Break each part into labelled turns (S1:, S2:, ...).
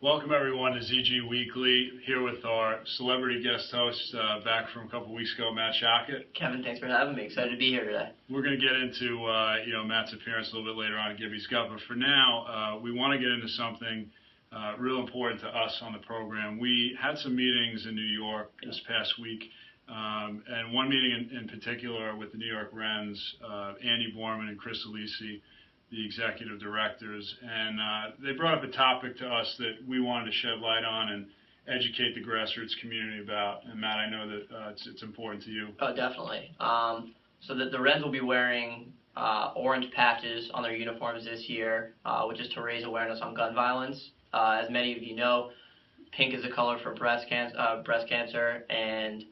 S1: Welcome everyone to ZG Weekly, here with our celebrity guest host back from a couple weeks ago, Matt Shockett.
S2: Kevin, thanks for having me. Excited to be here today.
S1: We're going to get into Matt's appearance a little bit later on in Gibby's Gut, but for now, we want to get into something real important to us on the program. We had some meetings in New York this past week, and one meeting in particular with the New York Rens, Andy Borman and Chris Alisi, the executive directors, and they brought up a topic to us that we wanted to shed light on and educate the grassroots community about. And Matt, I know that it's important to you.
S2: Oh, definitely. So the Reds will be wearing orange patches on their uniforms this year, which is to raise awareness on gun violence. As many of you know, pink is the color for breast cancer, and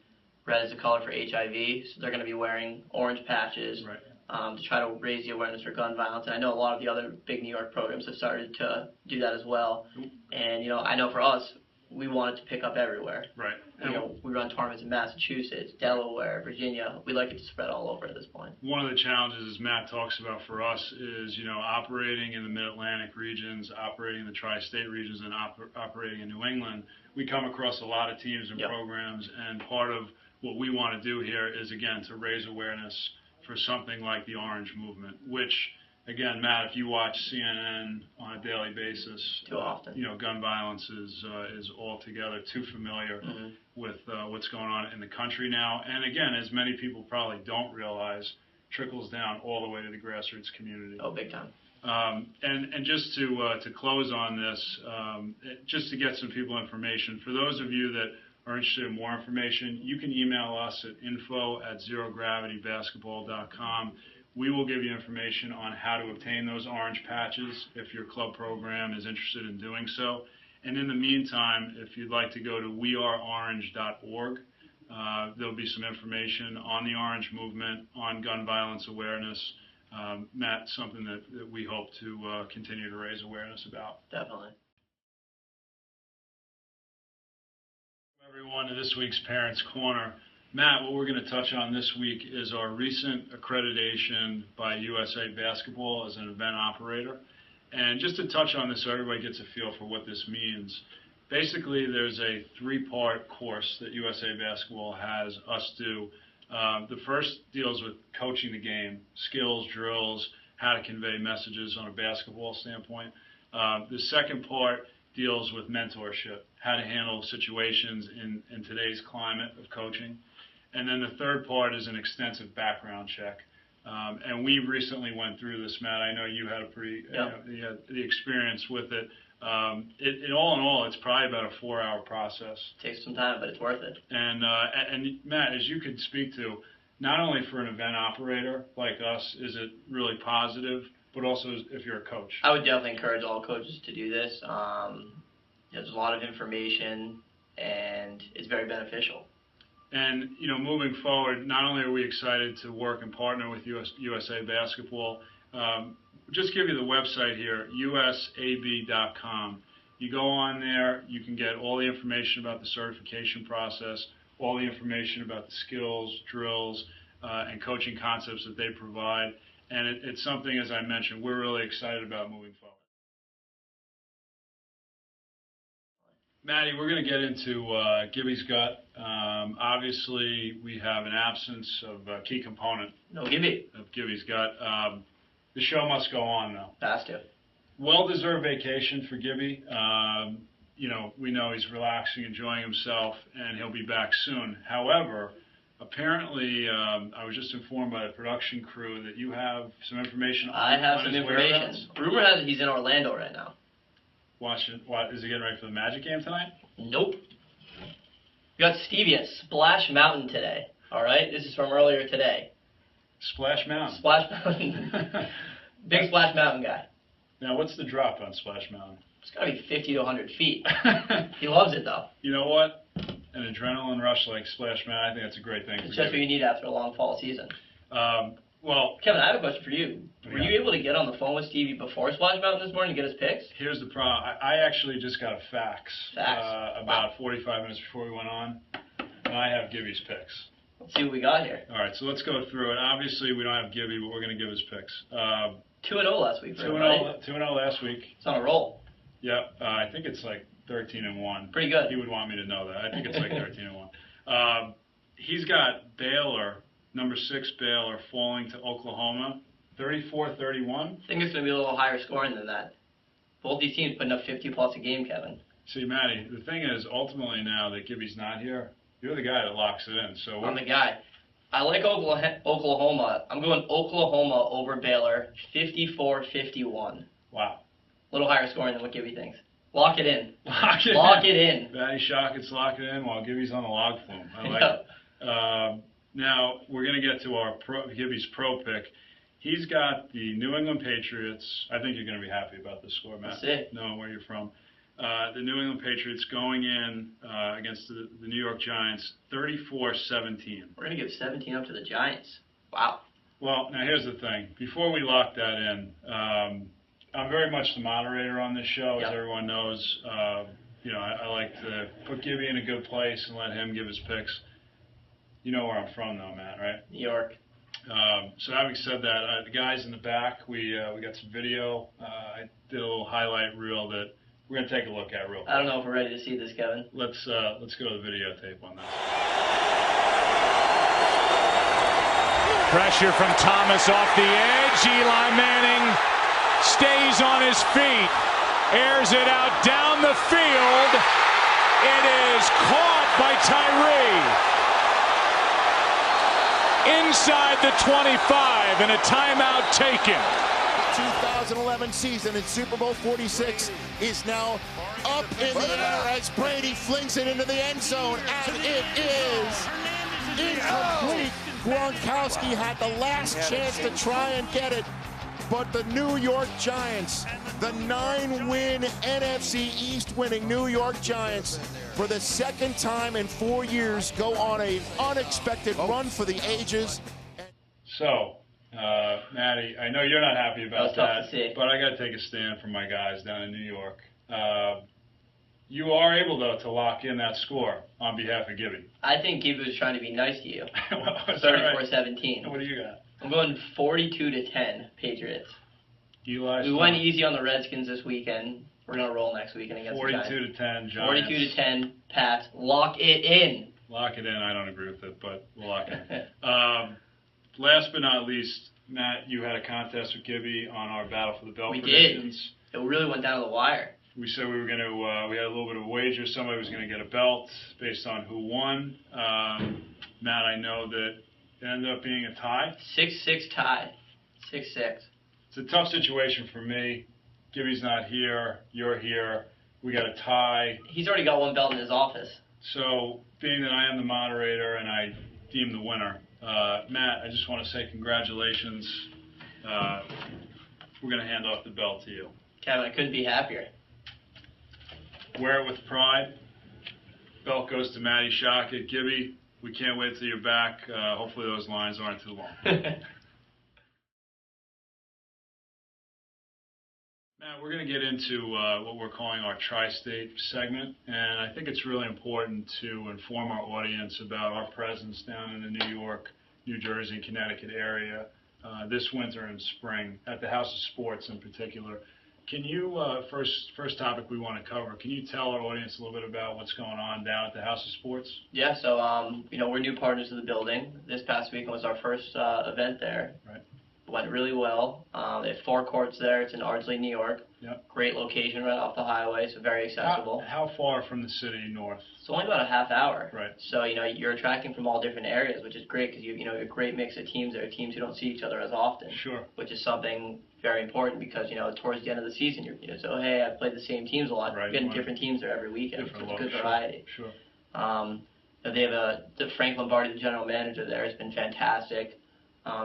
S2: red is the color for HIV. So they're going to be wearing orange patches.
S1: Right.
S2: To try to raise the awareness for gun violence. And I know a lot of the other big New York programs have started to do that as well. And, I know for us, we want it to pick up everywhere.
S1: Right.
S2: We run tournaments in Massachusetts, Delaware, Virginia. We like it to spread all over at this point.
S1: One of the challenges, as Matt talks about for us, is, operating in the Mid-Atlantic regions, operating in the Tri-State regions, and operating in New England. We come across a lot of teams and programs, and part of what we want to do here is, again, to raise awareness for something like the Orange Movement, which, again, Matt, if you watch CNN on a daily basis,
S2: too often,
S1: gun violence is altogether too familiar with what's going on in the country now. And again, as many people probably don't realize, trickles down all the way to the grassroots community.
S2: Oh, big time.
S1: And just to close on this, just to get some people information, for those of you that are interested in more information, you can email us at info@zerogravitybasketball.com. We will give you information on how to obtain those orange patches if your club program is interested in doing so. And in the meantime, if you'd like to go to weareorange.org, there'll be some information on the Orange Movement, on gun violence awareness. Matt, something that we hope to continue to raise awareness about.
S2: Definitely.
S1: Everyone to this week's Parents Corner. Matt, what we're going to touch on this week is our recent accreditation by USA Basketball as an event operator. And just to touch on this so everybody gets a feel for what this means, basically there's a three-part course that USA Basketball has us do. The first deals with coaching the game, skills, drills, how to convey messages on a basketball standpoint. The second part deals with mentorship, how to handle situations in today's climate of coaching. And then the third part is an extensive background check. And we recently went through this, Matt. I know you had a you had the experience with it. In all, it's probably about a 4-hour process.
S2: It takes some time, but it's worth it.
S1: And Matt, as you could speak to, not only for an event operator like us is it really positive, but also if you're a coach.
S2: I would definitely encourage all coaches to do this. There's a lot of information, and it's very beneficial.
S1: And, moving forward, not only are we excited to work and partner with USA Basketball, just give you the website here, usab.com. You go on there, you can get all the information about the certification process, all the information about the skills, drills, and coaching concepts that they provide. And it's something, as I mentioned, we're really excited about moving forward. Maddie, we're going to get into Gibby's Gut. Obviously, we have an absence of a key component
S2: of Gibby's
S1: Gut. The show must go on, though.
S2: Has to.
S1: Well-deserved vacation for Gibby. We know he's relaxing, enjoying himself, and he'll be back soon. However, apparently, I was just informed by the production crew that you have some information
S2: I have some
S1: his
S2: information.
S1: whereabouts.
S2: Rumor has it he's in Orlando right now.
S1: Watching. What, is he getting ready for the Magic game tonight?
S2: Nope. We got Stevie at Splash Mountain today. All right? This is from earlier today.
S1: Splash Mountain.
S2: Splash Mountain. Big Splash Mountain guy.
S1: Now, what's the drop on Splash Mountain?
S2: It's got to be 50 to 100 feet. He loves it, though.
S1: You know what? An adrenaline rush like Splash Mountain, I think that's a great thing.
S2: It's just what you need after a long fall season.
S1: Well,
S2: Kevin, I have a question for you. Were you able to get on the phone with Stevie before Splash Mountain this morning to get his picks?
S1: Here's the problem. I actually just got a fax about 45 minutes before we went on, and I have Gibby's picks.
S2: Let's see what we got here.
S1: All right, so let's go through it. Obviously, we don't have Gibby, but we're going to give his picks.
S2: 2-0 last week for him,
S1: 2-0 last week.
S2: It's on a roll.
S1: Yep. I think it's like 13-1.
S2: Pretty good.
S1: He would want me to know that. I think it's like 13-1. He's got Baylor, number 6 Baylor, falling to Oklahoma, 34-31.
S2: I think it's going to be a little higher scoring than that. Both these teams putting up 50-plus a game, Kevin.
S1: See, Matty, the thing is, ultimately now that Gibby's not here, you're the guy that locks it in. So
S2: I'm the guy. I like Oklahoma. I'm going Oklahoma over Baylor, 54-51.
S1: Wow.
S2: A little higher scoring than what Gibby thinks. Lock it in.
S1: Lock
S2: it in.
S1: Matty Shockett's lock it in while Gibby's on the log flume. I like it. Now, we're going to get to our Gibby's pro pick. He's got the New England Patriots. I think you're going to be happy about this score, Matt.
S2: That's it.
S1: Knowing where you're from. The New England Patriots going in against the New York Giants, 34-17.
S2: We're going to give 17 up to the Giants. Wow.
S1: Well, now here's the thing. Before we lock that in, I'm very much the moderator on this show, as everyone knows. I like to put Gibby in a good place and let him give his picks. You know where I'm from, though, Matt, right?
S2: New York.
S1: So having said that, the guys in the back, we got some video. I did a little highlight reel that we're going to take a look at real quick.
S2: I don't know if we're ready to see this, Kevin.
S1: Let's go to the videotape on this.
S3: Pressure from Thomas off the edge. Eli Manning stays on his feet. Airs it out down the field. It is caught by Tyree. Inside the 25 and a timeout taken.
S4: 2011 season in Super Bowl 46 is now up in the air as Brady flings it into the end zone, and it is incomplete. Gronkowski had the last chance to try and get it, but the New York Giants, the 9-win NFC East winning New York Giants, for the second time in 4 years, go on an unexpected run for the ages.
S1: So, Matty, I know you're not happy about
S2: tough to see.
S1: but I got to take a stand for my guys down in New York. You are able, though, to lock in that score on behalf of Gibby.
S2: I think Gibby was trying to be nice to you.
S1: Well, is that right?
S2: 34-17.
S1: What do you got?
S2: I'm going 42-10 Patriots.
S1: Eli.
S2: We went easy on the Redskins this weekend. We're going to roll next weekend against the Giants.
S1: 42-10 Giants.
S2: 42-10 Pats. Lock it in.
S1: Lock it in. I don't agree with it, but we'll lock it in. Last but not least, Matt, you had a contest with Gibby on our Battle for the Belt predictions.
S2: It really went down to the wire.
S1: We said we were going to, we had a little bit of a wager. Somebody was going to get a belt based on who won. Matt, I know that it ended up being a tie.
S2: 6-6 tie. 6-6.
S1: It's a tough situation for me. Gibby's not here. You're here. We got a tie.
S2: He's already got one belt in his office.
S1: So, being that I am the moderator and I deem the winner, Matt, I just want to say congratulations. We're going to hand off the belt to you.
S2: Kevin, I couldn't be happier.
S1: Wear it with pride. Belt goes to Matty Shockett. Gibby, we can't wait till you're back. Hopefully those lines aren't too long. Matt, we're going to get into what we're calling our Tri-State segment, and I think it's really important to inform our audience about our presence down in the New York, New Jersey, Connecticut area this winter and spring at the House of Sports in particular. Can you, first topic we want to cover, can you tell our audience a little bit about what's going on down at the House of Sports?
S2: Yeah, so, we're new partners of the building. This past weekend was our first event there.
S1: Right.
S2: Went really well. They have 4 courts there. It's in Ardsley, New York.
S1: Yep.
S2: Great location right off the highway, so very accessible.
S1: How far from the city north?
S2: It's only about a half hour.
S1: Right.
S2: So, you're attracting from all different areas, which is great because you have a great mix of teams there, teams who don't see each other as often.
S1: Sure.
S2: Which is something very important because, towards the end of the season, so, hey, I've played the same teams a lot.
S1: Right.
S2: You're getting different teams there every weekend.
S1: Different
S2: It's a good
S1: looks.
S2: variety.
S1: Sure.
S2: They have the Frank Lombardi, the general manager there, has been fantastic.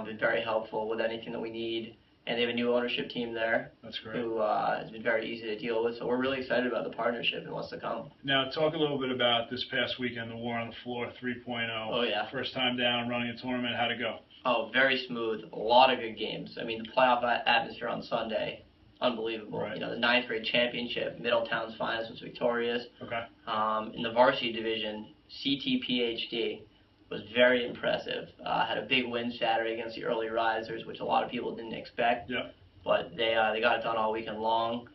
S2: Been very helpful with anything that we need. And they have a new ownership team there.
S1: That's great.
S2: Who has been very easy to deal with. So we're really excited about the partnership and what's to come.
S1: Now, talk a little bit about this past weekend, the War on the Floor 3.0.
S2: Oh, yeah.
S1: First time down, running a tournament. How'd it go?
S2: Oh, very smooth. A lot of good games. I mean, the playoff atmosphere on Sunday, unbelievable.
S1: Right.
S2: The 9th grade championship, Middletown's finest was victorious.
S1: Okay.
S2: In the varsity division, CTPHD was very impressive. Had a big win Saturday against the early risers, which a lot of people didn't expect.
S1: Yep.
S2: But they got it done all weekend long.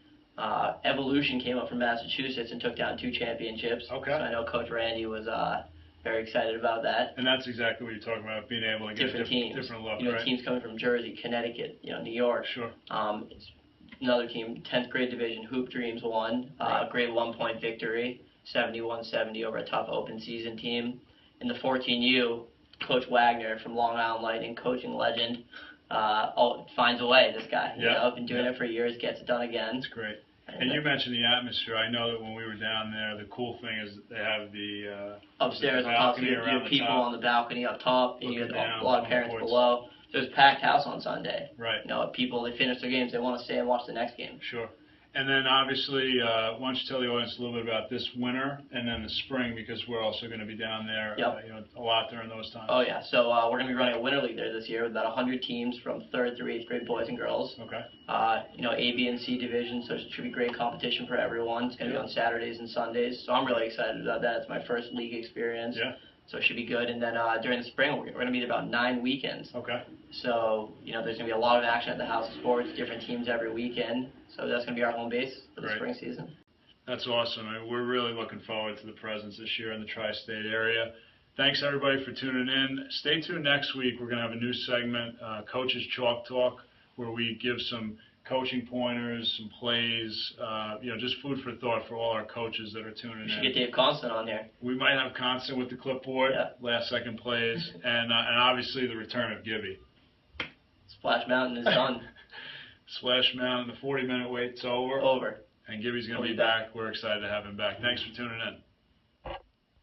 S2: Evolution came up from Massachusetts and took down 2 championships.
S1: Okay.
S2: So I know Coach Randy was very excited about that.
S1: And that's exactly what you're talking about, being able to get
S2: Different teams.
S1: different look,
S2: You know,
S1: right?
S2: teams coming from Jersey, Connecticut, you know, New York.
S1: Sure.
S2: It's another team, 10th grade division, Hoop Dreams won,
S1: Right.
S2: grade 1-point victory, 71-70 over a tough open season team. In the 14U, Coach Wagner from Long Island Lightning, coaching legend, finds a way, this guy. You
S1: Yeah.
S2: know, been doing
S1: Yeah.
S2: it for years, gets it done again.
S1: That's great. And you mentioned the atmosphere. I know that when we were down there, the cool thing is they have the
S2: Upstairs
S1: the
S2: on top, so
S1: balcony
S2: you
S1: around
S2: have
S1: the
S2: people
S1: top.
S2: on the balcony up top, and you
S1: Looking
S2: have
S1: down
S2: a lot
S1: on
S2: of
S1: the
S2: parents
S1: courts.
S2: below. So it was packed house on Sunday.
S1: Right.
S2: You know, people, they finish their games, they want to stay and watch the next game.
S1: Sure. And then obviously, why don't you tell the audience a little bit about this winter and then the spring, because we're also going to be down there,
S2: Yep.
S1: you know, a lot during those times.
S2: Oh yeah, so we're going to be running a winter league there this year with about 100 teams from 3rd through 8th grade boys and girls.
S1: Okay.
S2: You know, A, B, and C division, so it should be great competition for everyone. It's going to be on Saturdays and Sundays, so I'm really excited about that. It's my first league experience.
S1: Yeah.
S2: So it should be good. And then during the spring, we're going to meet about 9 weekends.
S1: Okay.
S2: So, you know, there's going to be a lot of action at the House of Sports, different teams every weekend. So that's going to be our home base for the
S1: Great.
S2: spring season.
S1: That's awesome. I mean, we're really looking forward to the presence this year in the tri-state area. Thanks, everybody, for tuning in. Stay tuned next week. We're going to have a new segment, Coaches Chalk Talk, where we give some coaching pointers, some plays, you know, just food for thought for all our coaches that are tuning
S2: We should
S1: in.
S2: get Dave Constant on here.
S1: We might have Constant with the clipboard,
S2: Yeah.
S1: last-second plays, and obviously the return of Gibby.
S2: Splash Mountain is done.
S1: Splash Mountain, the 40-minute wait's over,
S2: Over.
S1: and Gibby's going to
S2: He'll
S1: be
S2: be back.
S1: back. We're excited to have him back. Thanks for tuning in.